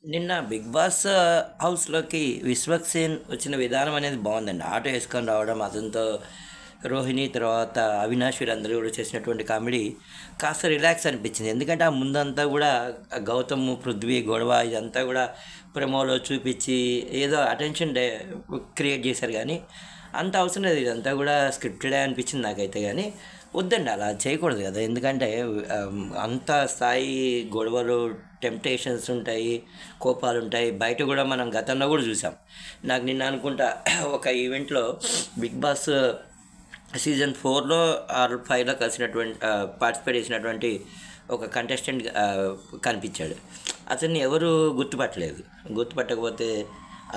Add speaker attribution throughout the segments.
Speaker 1: నిన్న 'big boss' హౌస్‌లోకి విశ్వక్ సేన్ వచ్చిన విధానం అనేది బావుందండి. ఆటో ఏసుకొని రావడం, అతనితో రోహిణి, తర్వాత అవినాష్ వీళ్ళందరూ కూడా చేసినటువంటి కామెడీ కాస్త రిలాక్స్ అనిపించింది. ఎందుకంటే, ఆ ముందంతా గూడా గౌతమ్, పృథ్వీ గొడవ ఇదంతా గూడా ప్రోమోలో చూపిచ్చి ఏదో అటెన్షన్ క్రియేట్ చేశారు గానీ, అంత అవసరం లేదు. ఇదంతా గూడా స్క్రిప్టెడే అనిపించింది నాకైతే గానీ, వద్దండి అలా చేయకూడదు కదా! ఎందుకంటే అంత స్థాయి గొడవలు, టెంప్టేషన్స్ ఉంటాయి, కోపాలుంటాయి. బయట గూడా మనం గతంలో గూడా చూసాం. నాకు నిన్న అనుకుంటా ఒక ఈవెంట్‌లో 'బిగ్ బాస్' సీజన్ 4లో ఆర్ 5లో పార్టిసిపేట్ చేసినటువంటి ఒక కంటెస్టెంట్ కనిపించాడు. అతన్ని ఎవరు గుర్తుపట్టలేదు. గుర్తుపట్టకపోతే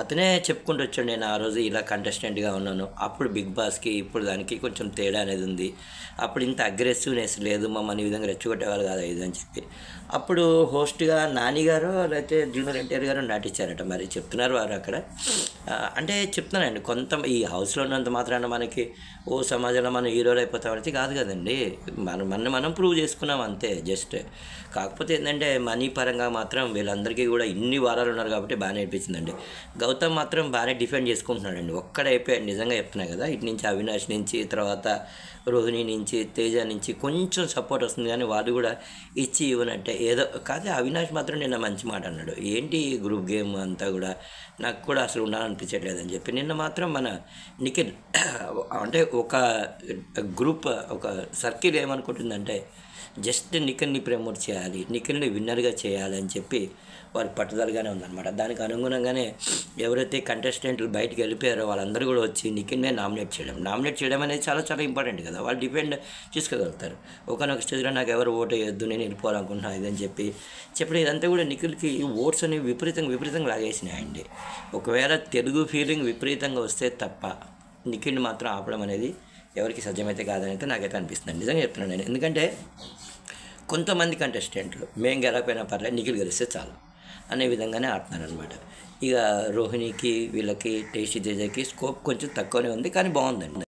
Speaker 1: అతనే చెప్పుకుంటూ వచ్చాడు, నేను ఆ రోజు ఇలా కంటెస్టెంట్గా ఉన్నాను, అప్పుడు 'బిగ్ బాస్'కి ఇప్పుడు దానికి కొంచెం తేడా అనేది ఉంది, అప్పుడు ఇంత అగ్రెసివ్నెస్ లేదు, మమ్మల్ని ఈ విధంగా రెచ్చగొట్టేవాళ్ళు కాదు ఇది అని చెప్పి. అప్పుడు హోస్ట్గా నాని గారు లేకపోతే జూనియర్ ఎన్టీఆర్ గారు నటించారట. మరి చెప్తున్నారు వారు అక్కడ. అంటే చెప్తున్నానండి, కొంత ఈ హౌస్లో ఉన్నంత మాత్రాన మనకి ఓ సమాజంలో మనం హీరోలు అయిపోతామనేది కాదు కదండి. మనం ప్రూవ్ చేసుకున్నాం అంతే జస్ట్. కాకపోతే ఏంటంటే మనీ పరంగా మాత్రం వీళ్ళందరికీ కూడా ఇన్ని వారాలు ఉన్నారు కాబట్టి బాగానే అనిపించిందండి. గౌతమ్ మాత్రం బాగానే డిఫెండ్ చేసుకుంటున్నాడండి. ఒక్కడైపోయాడు, నిజంగా చెప్తున్నా కదా. ఇటు నుంచి అవినాష్ నుంచి, తర్వాత రోహిణి నుంచి, తేజ నుంచి కొంచెం సపోర్ట్ వస్తుంది కానీ వాళ్ళు కూడా ఇచ్చి ఇవ్వనంటే ఏదో కాదు. అవినాష్ మాత్రం నిన్న మంచి మాట అన్నాడు, ఏంటి ఈ గ్రూప్ గేమ్ అంతా కూడా నాకు కూడా అసలు ఉండాలనిపించట్లేదని చెప్పి. నిన్న మాత్రం మన నిఖిల్ అంటే ఒక గ్రూప్, ఒక సర్కిల్ ఏమనుకుంటుందంటే జస్ట్ నిఖిల్ని ప్రమోట్ చేయాలి, నిఖిల్ని విన్నర్గా చేయాలి అని చెప్పి వారి పట్టుదలగానే ఉందన్నమాట. దానికి అనుగుణంగానే ఎవరైతే కంటెస్టెంట్లు బయటికి వెళ్ళిపోయారో వాళ్ళందరూ కూడా వచ్చి నిఖిల్నే నామినేట్ చేయడం అనేది చాలా చాలా ఇంపార్టెంట్ కదా. వాళ్ళు డిపెండ్ చేసుకోగలుగుతారు. ఒకనొక స్టేజ్లో నాకు ఎవరు ఓటు వేయొద్దు, నేను వెళ్ళిపోవాలనుకుంటున్నాను ఇదని చెప్పడం ఇదంతా కూడా నిఖిల్కి ఓట్స్ అనేవి విపరీతంగా లాగేసినాయండి. ఒకవేళ తెలుగు ఫీలింగ్ విపరీతంగా వస్తే తప్ప నిఖిల్ని మాత్రం ఆపడం అనేది ఎవరికి సాధ్యమైతే కాదని అయితే నాకైతే అనిపిస్తుంది. నిజంగా చెప్తున్నాను నేను. ఎందుకంటే కొంతమంది కంటెస్టెంట్లు మేము గెలకపోయినా పర్లేదు, నిఖిల్ గెలిస్తే చాలు అనే విధంగానే ఆడుతున్నారనమాట. ఇక రోహిణికి, వీళ్ళకి, టేస్టీ తేజకి స్కోప్ కొంచెం తక్కువనే ఉంది కానీ బాగుందండి.